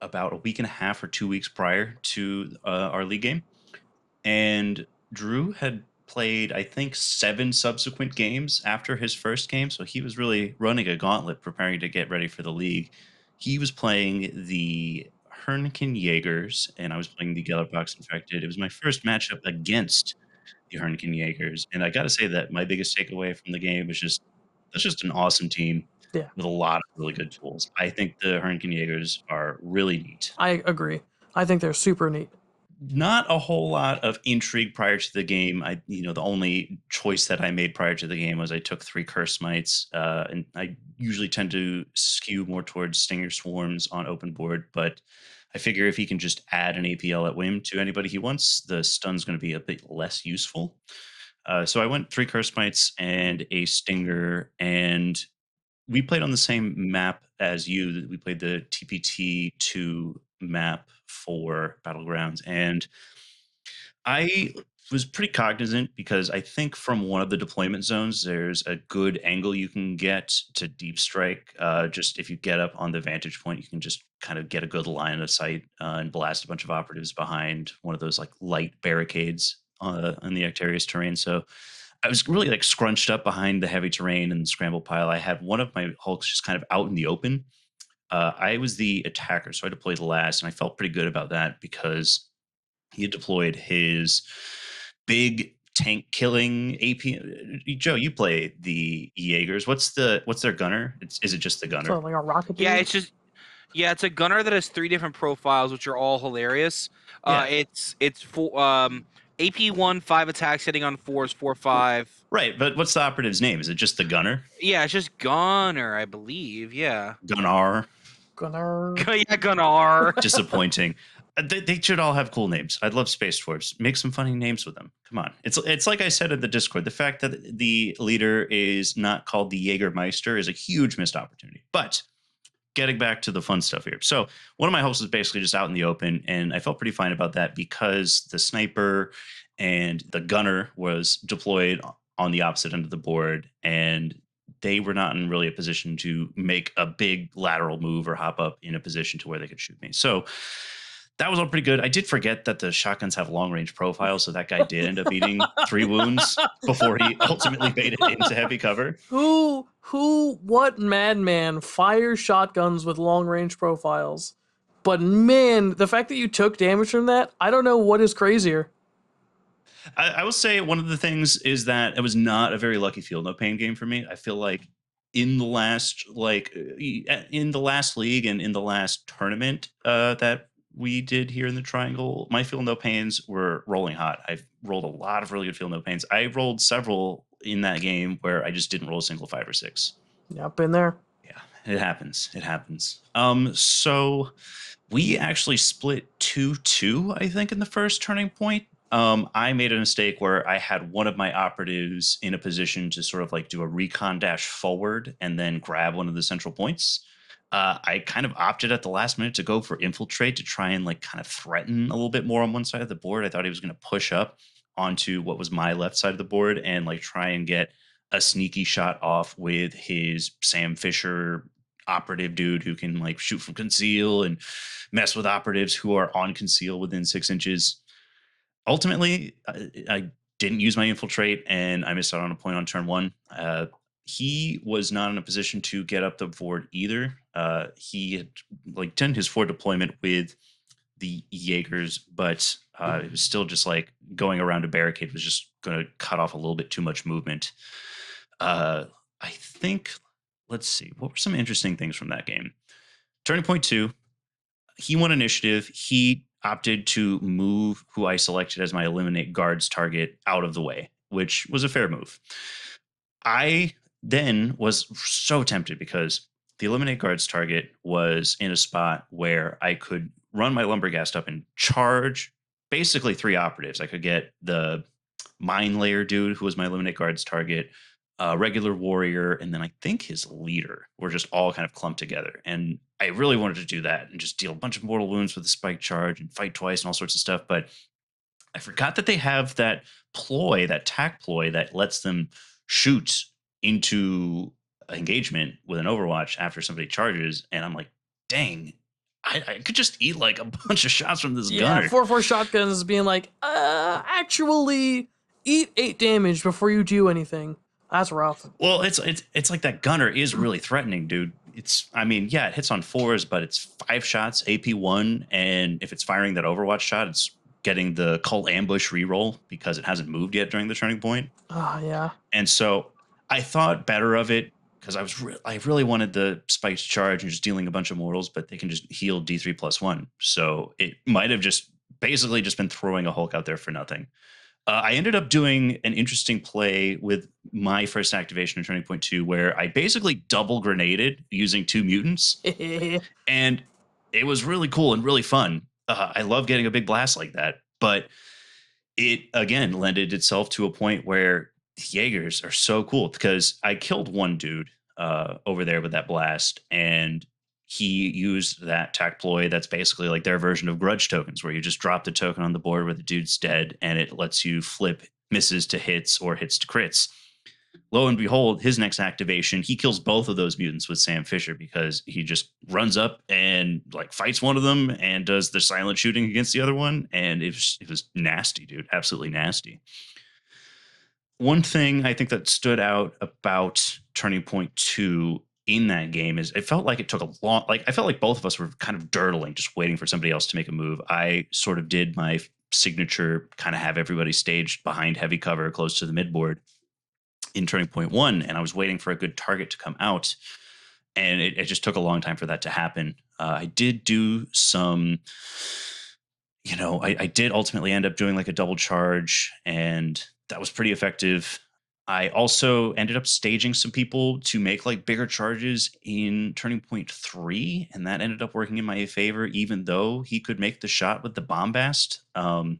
about a week and a half or 2 weeks prior to our league game. And Drew had played, I think, 7 subsequent games after his first game. So he was really running a gauntlet preparing to get ready for the league. He was playing the Hernkyn Yaegirs, and I was playing the Gellerpox Infected. It was my first matchup against the Hernkyn Yaegirs. And I got to say that my biggest takeaway from the game was that's just an awesome team
Yeah,
with a lot of really good tools. I think the Hernkyn Jaegers are really neat.
I agree. I think they're super neat.
Not a whole lot of intrigue prior to the game. The only choice that I made prior to the game was I took 3 Curse Mites, and I usually tend to skew more towards Stinger Swarms on open board, but I figure if he can just add an APL at whim to anybody he wants, the stun's going to be a bit less useful. So I went 3 Curse Mites and a Stinger, and we played on the same map as you. We played the TPT2 map for Battlegrounds, and I was pretty cognizant because I think from one of the deployment zones, there's a good angle you can get to deep strike. Just if you get up on the vantage point, you can just kind of get a good line of sight and blast a bunch of operatives behind one of those like light barricades on the Actarius terrain. So I was really like scrunched up behind the heavy terrain and the scramble pile. I had one of my hulks just kind of out in the open. I was the attacker, so I deployed last, and I felt pretty good about that because he had deployed his big tank killing AP. Joe, you play the Jaegers. What's their gunner? Is it just the gunner?
So, like a rocket.
Yeah, it's a gunner that has 3 different profiles, which are all hilarious.
Yeah.
It's for AP1 5 attacks hitting on 4s 4/5.
Right, but what's the operative's name? Is it just the gunner?
Yeah, it's just gunner, I believe. Yeah.
Gunnar.
Gunnar.
Yeah, gunner.
Disappointing. They should all have cool names. I'd love Space Dwarfs. Make some funny names with them. Come on. It's like I said in the Discord. The fact that the leader is not called the Jägermeister is a huge missed opportunity. But getting back to the fun stuff here. So one of my hosts was basically just out in the open, and I felt pretty fine about that because the sniper and the gunner was deployed on the opposite end of the board, and they were not in really a position to make a big lateral move or hop up in a position to where they could shoot me. So that was all pretty good. I did forget that the shotguns have long range profiles, so that guy did end up eating 3 wounds before he ultimately made it into heavy cover.
What madman fires shotguns with long range profiles? But man, the fact that you took damage from that, I don't know what is crazier.
I will say one of the things is that it was not a very lucky feel no pain game for me. I feel like in the last league and in the last tournament that we did here in the Triangle, my feel no pains were rolling hot. I've rolled a lot of really good feel no pains. I rolled several in that game where I just didn't roll a single 5 or 6.
Yep, been there.
Yeah, it happens. It happens. So we actually split 2-2, I think, in the first turning point. I made a mistake where I had one of my operatives in a position to sort of like do a recon dash forward and then grab one of the central points. I kind of opted at the last minute to go for infiltrate to try and like kind of threaten a little bit more on one side of the board. I thought he was going to push up onto what was my left side of the board and like try and get a sneaky shot off with his Sam Fisher operative dude who can like shoot from conceal and mess with operatives who are on conceal within 6 inches. Ultimately, I didn't use my infiltrate and I missed out on a point on turn one. He was not in a position to get up the board either. He had like done his forward deployment with the Yaegirs, but it was still just like going around a barricade was just going to cut off a little bit too much movement. I think, let's see, what were some interesting things from that game? Turning point 2, he won initiative. He opted to move who I selected as my eliminate guards target out of the way, which was a fair move. I then was so tempted because the eliminate guards target was in a spot where I could run my lumberghast up and charge basically 3 operatives. I could get the mine layer dude who was my eliminate guards target, regular warrior, and then I think his leader were just all kind of clumped together. And I really wanted to do that and just deal a bunch of mortal wounds with the spike charge and fight twice and all sorts of stuff. But I forgot that they have that ploy, that tack ploy that lets them shoot into engagement with an Overwatch after somebody charges. And I'm like, dang, I could just eat like a bunch of shots from this gunner.
4-4 shotguns being like, actually eat 8 damage before you do anything. That's rough.
Well, it's like that gunner is really threatening, dude. I mean, yeah, it hits on 4s, but it's 5 shots, AP 1, and if it's firing that Overwatch shot, it's getting the cult ambush reroll because it hasn't moved yet during the turning point.
Oh, yeah.
And so I thought better of it because I really wanted the spiked charge and just dealing a bunch of mortals, but they can just heal D3 plus 1. So it might have just basically just been throwing a Hulk out there for nothing. I ended up doing an interesting play with my first activation in Turning Point 2 where I basically double grenaded using 2 mutants. And it was really cool and really fun. I love getting a big blast like that. But it, again, lended itself to a point where Yaegirs are so cool because I killed one dude over there with that blast, and he used that tack ploy that's basically like their version of grudge tokens, where you just drop the token on the board where the dude's dead, and it lets you flip misses to hits or hits to crits. Lo and behold, his next activation, he kills both of those mutants with Sam Fisher because he just runs up and like fights one of them and does the silent shooting against the other one, and it was nasty, dude, absolutely nasty. One thing I think that stood out about Turning Point 2 in that game is it felt like it took a long, like I felt like both of us were kind of durdling, just waiting for somebody else to make a move. I sort of did my signature kind of have everybody staged behind heavy cover close to the midboard in Turning Point 1, and I was waiting for a good target to come out, and it just took a long time for that to happen. I did do some, I did ultimately end up doing like a double charge, and that was pretty effective. I also ended up staging some people to make like bigger charges in Turning Point 3, and that ended up working in my favor, even though he could make the shot with the bombast. I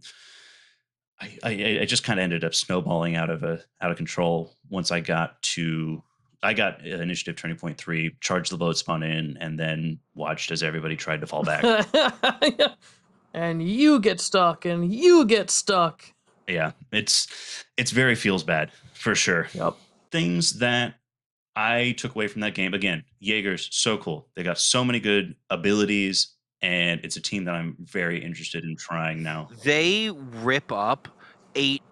just kind of ended up snowballing out of control once I got initiative Turning Point 3, charged the boat, spun in, and then watched as everybody tried to fall back.
And you get stuck, and you get stuck.
Yeah, it's very feels bad for sure.
Yep.
Things that I took away from that game, again, Yaegirs, so cool. They got so many good abilities, and it's a team that I'm very interested in trying now.
They rip up 8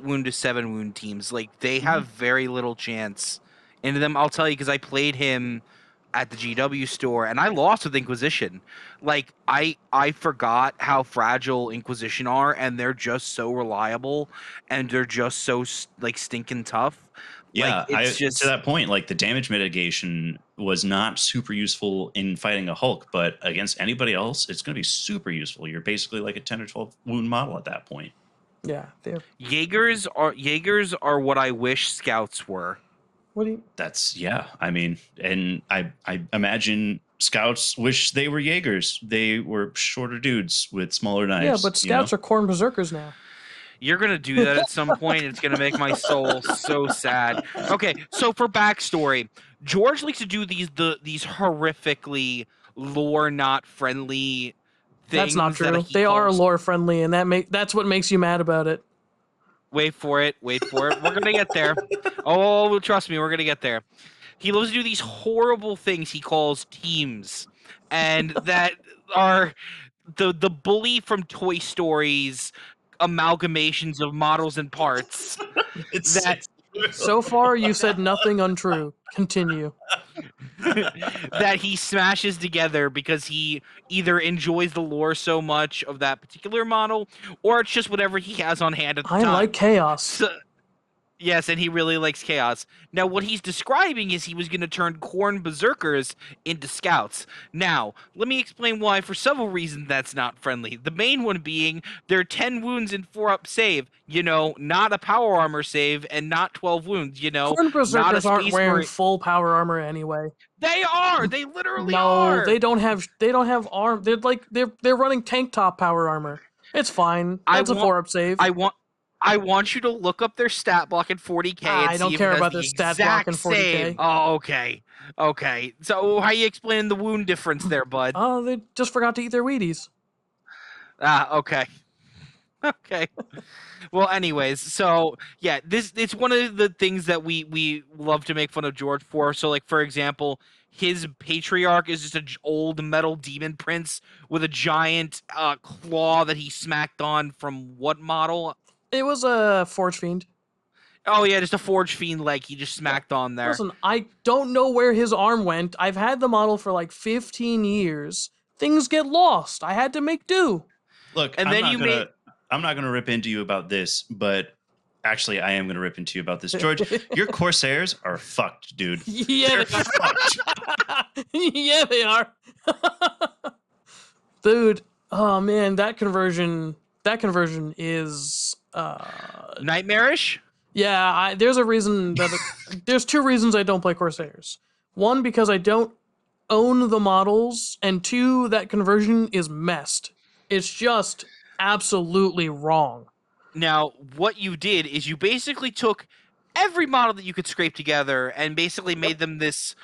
wound to 7 wound teams. Like, they have very little chance into them. I'll tell you, because I played him at the GW store, and I lost with Inquisition. Like, I forgot how fragile Inquisition are, and they're just so reliable, and they're just so like stinking tough.
Yeah,
like, it's just
to that point, like the damage mitigation was not super useful in fighting a Hulk, but against anybody else, it's going to be super useful. You're basically like a 10 or 12 wound model at that point.
Yeah,
Yaegirs are what I wish scouts were.
What do you?
That's I mean, and I imagine scouts wish they were Yaegirs. They were shorter dudes with smaller knives.
Yeah, but scouts are corn berserkers now.
You're going to do that at some point. It's going to make my soul so sad. Okay, so for backstory, George likes to do these horrifically lore not friendly
That's not
things that
true.
he
They are
calls.
lore friendly, and that's what makes you mad about it.
Wait for it. Wait for it. We're gonna get there. Oh, trust me, we're gonna get there. He loves to do these horrible things he calls teams, and that are the bully from Toy Story's amalgamations of models and parts.
It's
That
So far, you said nothing untrue. Continue.
that he smashes together because he either enjoys the lore so much of that particular model, or it's just whatever he has on hand at the
I
time.
like chaos.
So, yes, and he really likes chaos. Now, what he's describing is he was going to turn Khorne Berserkers into scouts. Now, let me explain why, for several reasons, that's not friendly. The main one being they're 10 wounds and 4-up save. Not a power armor save, and not 12 wounds.
Khorne
Not a
Berserkers aren't
space
wearing
marine.
full power armor anyway.
They are. They literally
No,
are.
they don't have arm. They're running tank top power armor. It's fine. That's a 4-up save.
I want you to look up their stat block in 40K and
I don't
see if
care
it has
about
the
their stat block in
exact
40K.
same. Oh, okay. Okay. So how you explaining the wound difference there, bud?
Oh, they just forgot to eat their Wheaties.
Okay. Okay. Well, anyways, so yeah, it's one of the things that we love to make fun of George for. So, like, for example, his Patriarch is just an old metal demon prince with a giant claw that he smacked on from what model?
It was a Forge Fiend.
Oh yeah, just a Forge Fiend leg he just smacked on there.
Listen, I don't know where his arm went. I've had the model for like 15 years. Things get lost. I had to make do.
Look,
And then
I'm not gonna rip into you about this, but actually I am gonna rip into you about this. George, your Corsairs are fucked, dude.
Yeah,
They're fucked.
yeah, they are. Dude, oh man, that conversion is
nightmarish.
yeah, there's a reason that there's two reasons I don't play Corsairs. One, because I don't own the models, and two, that conversion is messed. It's just absolutely wrong.
Now, what you did is you basically took every model that you could scrape together and basically made them this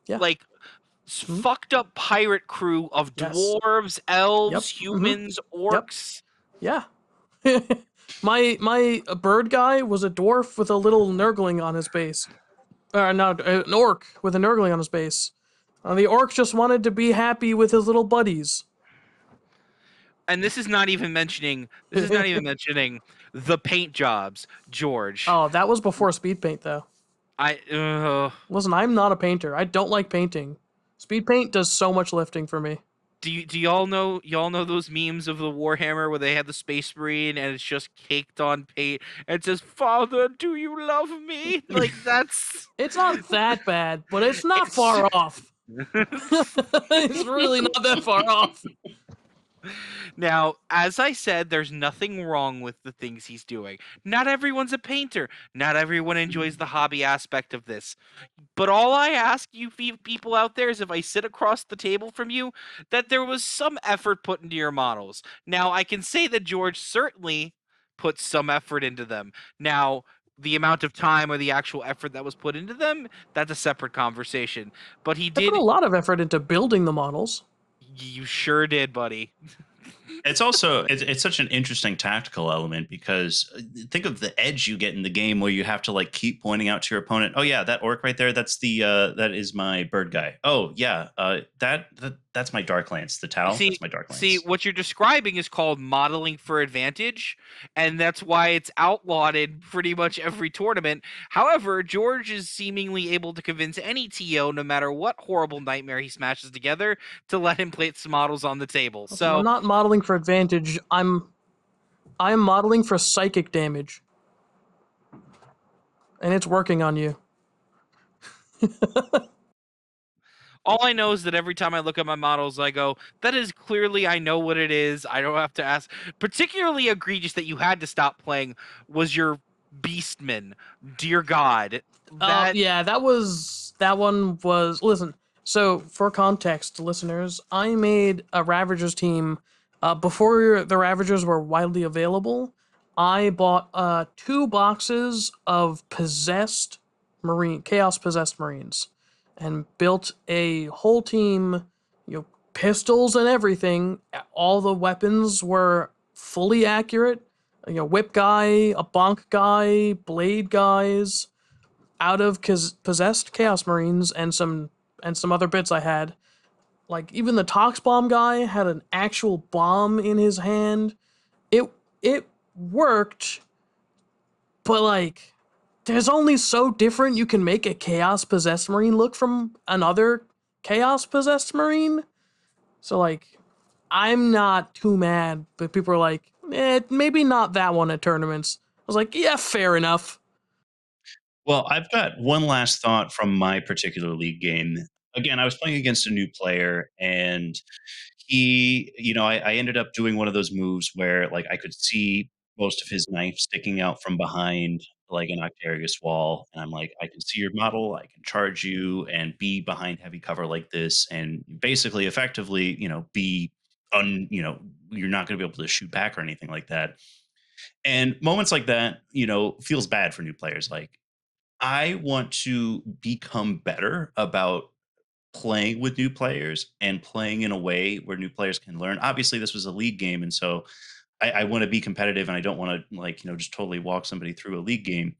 Yeah.
like fucked up pirate crew of
Yes.
dwarves, elves,
Yep.
humans, orcs.
Yeah. my bird guy was a dwarf with a little nurgling on his base. No, an orc with a nurgling on his base. The orc just wanted to be happy with his little buddies.
And this is not even mentioning the paint jobs, George.
Oh, that was before speed paint, though. Listen, I'm not a painter. I don't like painting. Speed paint does so much lifting for me.
Do y'all know those memes of the Warhammer where they have the Space Marine and it's just caked on paint and it says, "Father, do you love me?" Like, that's
It's not that bad, but it's not far off. It's really not that far off.
Now, as I said, there's nothing wrong with the things he's doing. Not everyone's a painter. Not everyone enjoys the hobby aspect of this. But all I ask you people out there is if I sit across the table from you, that there was some effort put into your models. Now, I can say that George certainly put some effort into them. Now, the amount of time or the actual effort that was put into them, that's a separate conversation. But he
I
did.
put a lot of effort into building the models.
You sure did, buddy.
It's also it's such an interesting tactical element because think of the edge you get in the game where you have to like keep pointing out to your opponent. Oh yeah, that orc right there. That's the that is my bird guy. Oh yeah, that's my Darklance. The Tau. That's my Darklance.
See, what you're describing is called modeling for advantage, and that's why it's outlawed in pretty much every tournament. However, George is seemingly able to convince any TO, no matter what horrible nightmare he smashes together, to let him place some models on the table. So
I'm not modeling for advantage. I'm modeling for psychic damage, and it's working on you.
all I know is that every time I look at my models, I go, that is clearly, I know what it is. I don't have to ask. Particularly egregious that you had to stop playing was your Beastman. Dear God.
Yeah, that one was, listen, so for context, listeners, I made a Ravagers team before the Ravagers were widely available. I bought 2 boxes of possessed chaos possessed marines, and built a whole team, pistols and everything. All the weapons were fully accurate. Whip guy, a bonk guy, blade guys, out of possessed chaos marines and some other bits I had. Like even the Tox bomb guy had an actual bomb in his hand. It worked, but like there's only so different you can make a chaos possessed marine look from another chaos possessed marine. So like I'm not too mad, but people are like, maybe not that one at tournaments. I was like, yeah, fair enough.
Well, I've got one last thought from my particular league game. Again, I was playing against a new player, and I ended up doing one of those moves where, like, I could see most of his knife sticking out from behind, like, an Octarius wall, and I'm like, "I can see your model, I can charge you and be behind heavy cover like this, and basically, effectively, be you're not gonna be able to shoot back or anything like that." And moments like that, feels bad for new players, like, I want to become better about playing with new players and playing in a way where new players can learn. Obviously, this was a league game, and so I want to be competitive, and I don't want to just totally walk somebody through a league game.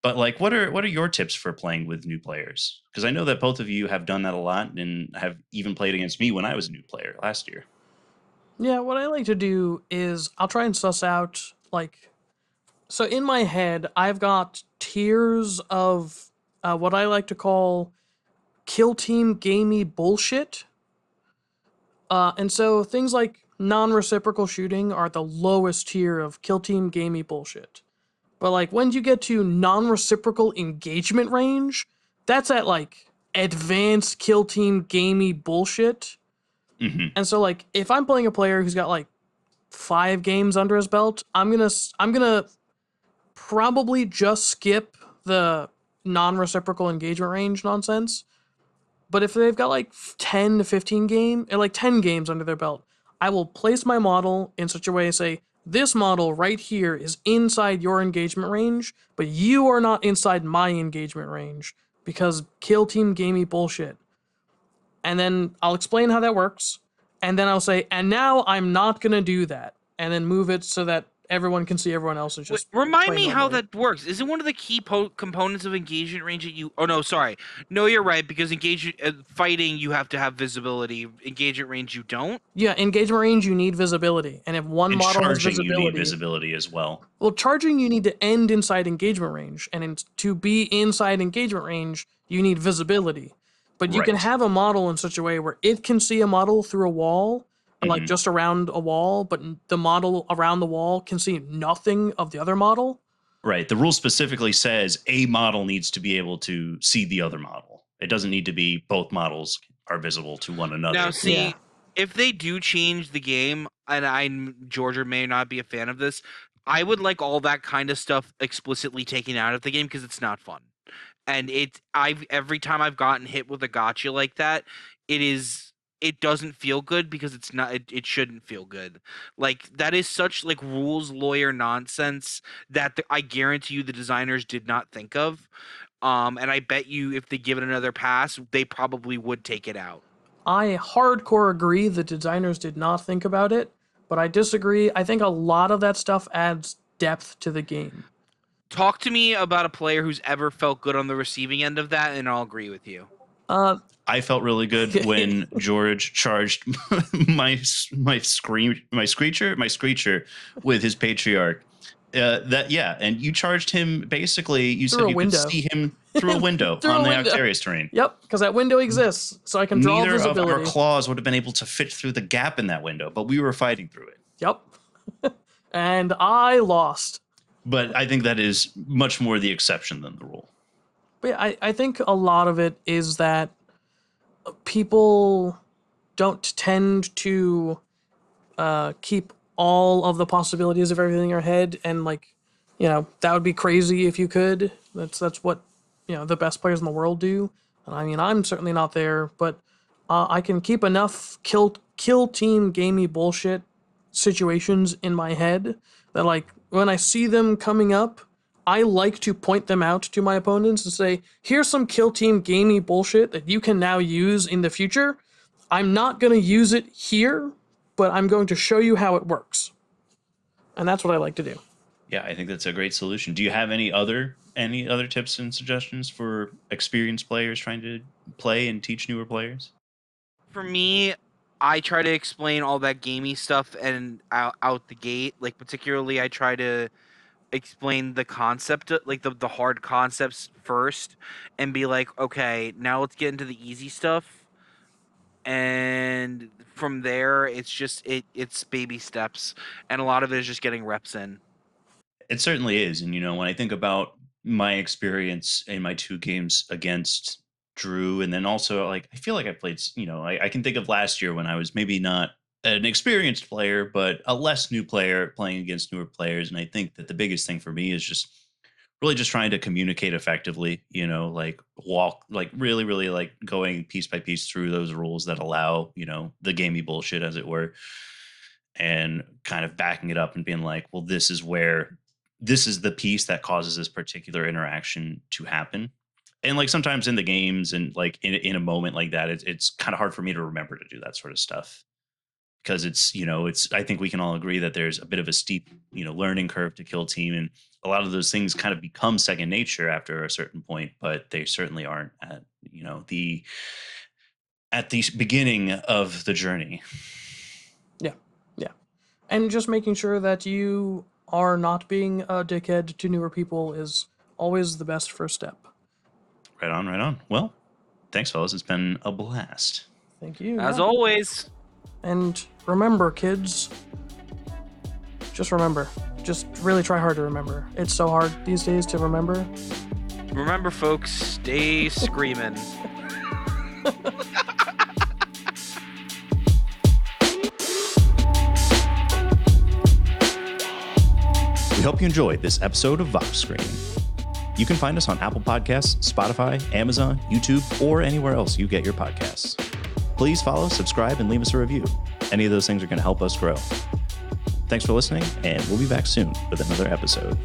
But like, what are your tips for playing with new players? Because I know that both of you have done that a lot and have even played against me when I was a new player last year.
Yeah, what I like to do is I'll try and suss out, like, so in my head, I've got tiers of what I like to call kill team gamey bullshit. And so things like non-reciprocal shooting are the lowest tier of kill team gamey bullshit. But like when you get to non-reciprocal engagement range, that's at like advanced kill team gamey bullshit.
Hmm.
And so like if I'm playing a player who's got like 5 games under his belt, I'm gonna probably just skip the non-reciprocal engagement range nonsense. But if they've got like 10 to 15 or like 10 games under their belt, I will place my model in such a way, say, this model right here is inside your engagement range, but you are not inside my engagement range because kill team gamey bullshit. And then I'll explain how that works, and then I'll say, and now I'm not gonna do that, and then move it so that everyone can see everyone else is
Wait,
just
remind
playing
me how
normally.
that works. Is it one of the key components of engagement range that you? Oh no, sorry. No, you're right. Because fighting, you have to have visibility. Engagement range, you don't.
Yeah, engagement range, you need visibility, and if one
And
model has
charging, you need
visibility,
visibility as well.
well, charging you need to end inside engagement range, and to be inside engagement range, you need visibility. But you can
Right.
have a model in such a way where it can see a model through a wall, or like
Hmm.
just around a wall, but the model around the wall can see nothing of the other model.
Right. The rule specifically says a model needs to be able to see the other model. It doesn't need to be both models are visible to one
Now,
another.
Yeah,
see, if they do change the game, and Georgia may not be a fan of this, I would like all that kind of stuff explicitly taken out of the game because it's not fun. And I've every time I've gotten hit with a gotcha like that, it doesn't feel good because it's not it shouldn't feel good. Like that is such like rules lawyer nonsense that I guarantee you the designers did not think of. And I bet you if they give it another pass, they probably would take it out.
I hardcore agree the designers did not think about it, but I disagree. I think a lot of that stuff adds depth to the game.
Talk to me about a player who's ever felt good on the receiving end of that, and I'll agree with you.
Uh,
I felt really good when George charged my screecher with his Patriarch. And you charged him basically. You
through
said
a
you could
window.
see him through a window
Through
on
a
the
window.
Octarius terrain.
Yep, because that window exists, so I can draw
Neither of our
visibility.
claws would have been able to fit through the gap in that window, but we were fighting through it.
Yep. And I lost.
But I think that is much more the exception than the rule.
But yeah, I think a lot of it is that people don't tend to keep all of the possibilities of everything in your head, and like, that would be crazy if you could. That's what the best players in the world do. And I mean, I'm certainly not there, but I can keep enough kill team gamey bullshit situations in my head that like when I see them coming up, I like to point them out to my opponents and say, here's some kill team gamey bullshit that you can now use in the future. I'm not going to use it here, but I'm going to show you how it works. And that's what I like to do.
Yeah, I think that's a great solution. Do you have any other tips and suggestions for experienced players trying to play and teach newer players?
For me, I try to explain all that gamey stuff and out the gate. Like, particularly, I try to explain the concept, like the hard concepts first, and be like, okay, now let's get into the easy stuff. And from there, it's just it's baby steps, and a lot of it is just getting reps in.
It certainly is. And, when I think about my experience in my 2 games against Drew, and then also, like, I feel like I played, I can think of last year when I was maybe not an experienced player, but a less new player playing against newer players. And I think that the biggest thing for me is just really just trying to communicate effectively, like walk, like really, really like going piece by piece through those rules that allow, the gamey bullshit, as it were, and kind of backing it up and being like, well, this is the piece that causes this particular interaction to happen. And like sometimes in the games and like in a moment like that, it's kind of hard for me to remember to do that sort of stuff, because I think we can all agree that there's a bit of a steep, learning curve to kill team. And a lot of those things kind of become second nature after a certain point, but they certainly aren't at the beginning of the journey.
Yeah. And just making sure that you are not being a dickhead to newer people is always the best first step.
Right on. Well, thanks, fellas. It's been a blast.
Thank you.
As always.
And remember, kids, just remember. Just really try hard to remember. It's so hard these days to remember.
Remember, folks, stay screaming.
We hope you enjoyed this episode of Vox Screening. You can find us on Apple Podcasts, Spotify, Amazon, YouTube, or anywhere else you get your podcasts. Please follow, subscribe, and leave us a review. Any of those things are going to help us grow. Thanks for listening, and we'll be back soon with another episode.